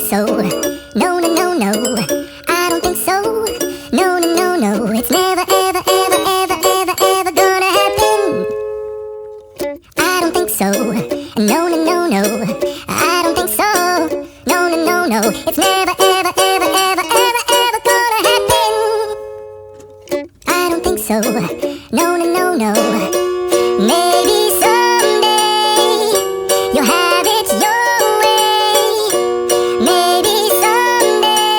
so. No, no, no, no. I don't think so. No, no, no, no. It's never, ever, ever, ever, ever, ever gonna happen. I don't think so. No, no, no, no. I don't think so. No, no, no, no. It's never, ever, ever, ever, ever, ever gonna happen. I don't think so. No, no, no, no. Maybe someday you'll have it your way. Maybe someday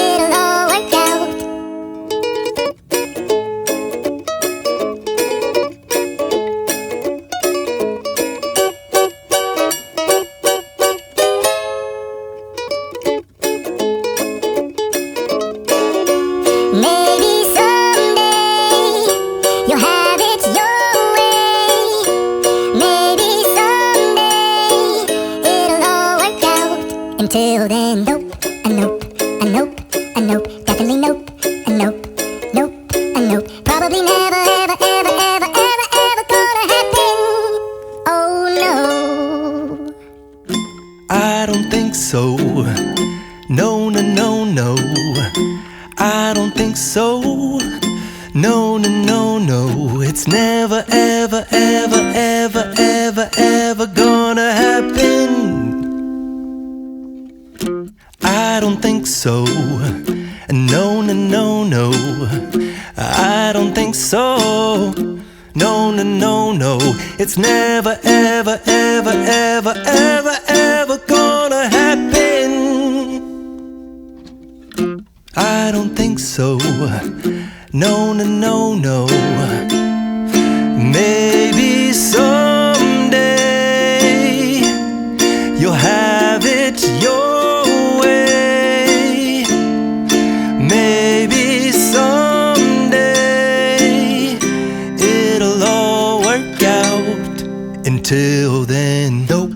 it'll all work out. Maybe someday you'll have it your way. Maybe someday it'll all work out. Until then, nope, a nope, a nope, a nope, definitely nope, a nope, nope, a nope. Probably never, ever, ever, ever, ever, ever gonna happen. Oh no. I don't think so. No, no, no, no. I don't think so. No, no, no, no. It's never, ever, ever, ever, ever, ever gonna happen. I don't think so. No, no, no, no. I don't think so. No, no, no, no. It's never, ever, ever, ever, ever, ever gonna happen. I don't think so. No, no, no, no. Maybe someday you'll have it your way. Maybe someday it'll all work out. Until then, nope,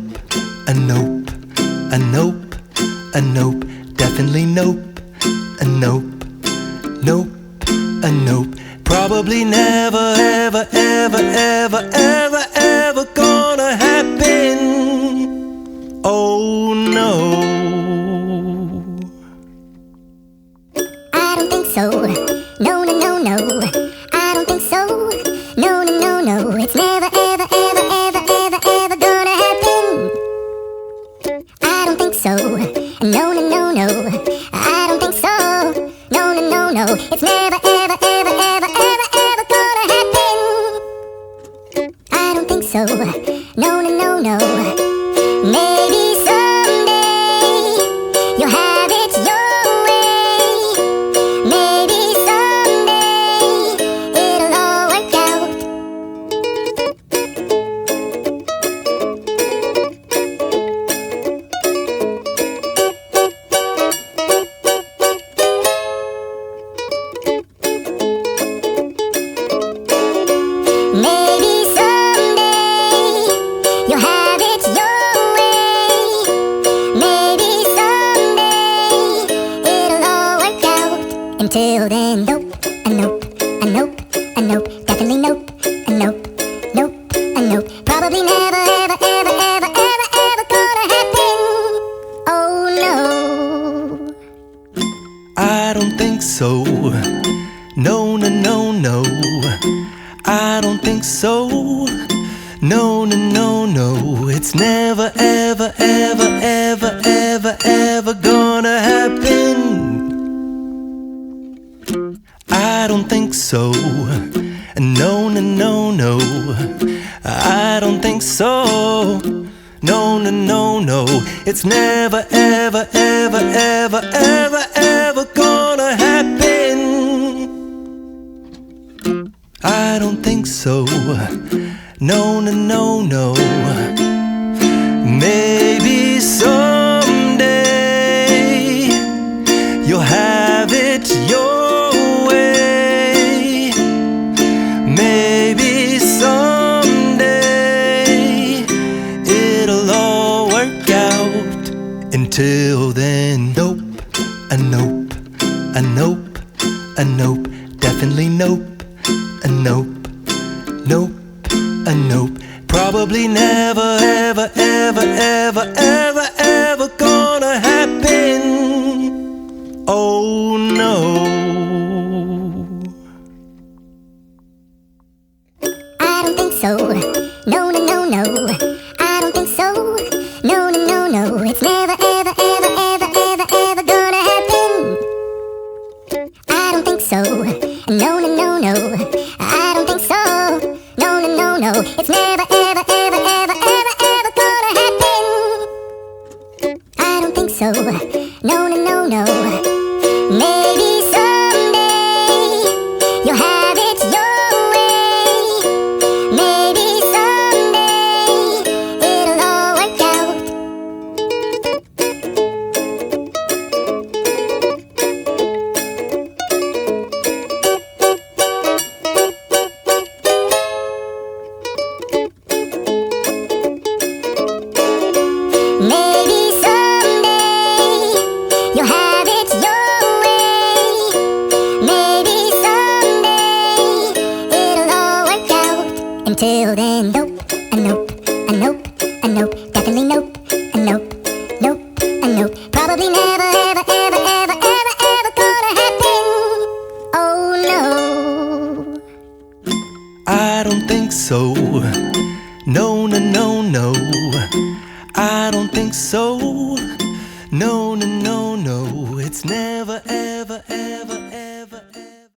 a nope, a nope, a nope, definitely nope, a nope, nope, a nope. Probably never, ever, ever, ever, ever, ever gonna happen. Oh no. I don't think so. No, no, no, no. I don't think so. No, no, no, no. It's never, ever, ever, ever, ever, ever gonna happen. I don't think so. No, no, no, no. I don't think so. No, no, no, no. It's never, ever, ever, ever, ever, ever gonna happen. I don't think so. No, no, no, no. Maybe someday you'll have it your way. Maybe someday it'll all work out. Maybe someday you'll have it your way. Maybe someday it'll all work out. Until then, nope, a nope, a nope, a nope, definitely nope, a nope, nope, a nope. Probably never, ever, ever, ever, ever, ever gonna happen. Oh no. I don't think so. No, no, no, no. I don't think so. No, no, no, no. It's never, ever, ever, ever, ever, ever gonna happen. I don't think so. No, no, no, no. I don't think so. No, no, no, no. It's never, ever, ever, ever, ever, ever gonna happen. I don't think so. No, no, no, no. Maybe someday you'll have it your way. Maybe someday it'll all work out. Until then, nope, a nope, a nope, a nope, definitely nope, a nope, nope, a nope. Probably never, ever, ever, ever, ever, ever gonna happen. it's never, ever, ever, ever, ever, ever gonna happen. I don't think so. No, no, no, no. I don't think so. No, no, no, no. It's never, ever, ever, ever, ever, ever gonna happen. I don't think so. No, no, no, no. Maybe someday you'll have it your way. Maybe someday it'll all work out. Maybe someday you'll have it your way. Maybe someday it'll all work out. Until then, nope, a nope, a nope, a nope, definitely nope, a nope, nope, a nope. Probably never, ever, ever, ever, ever, ever gonna happen. Oh no. I don't think so. No, no, no, no. I don't think so. No, no, no, no. It's never, ever, ever.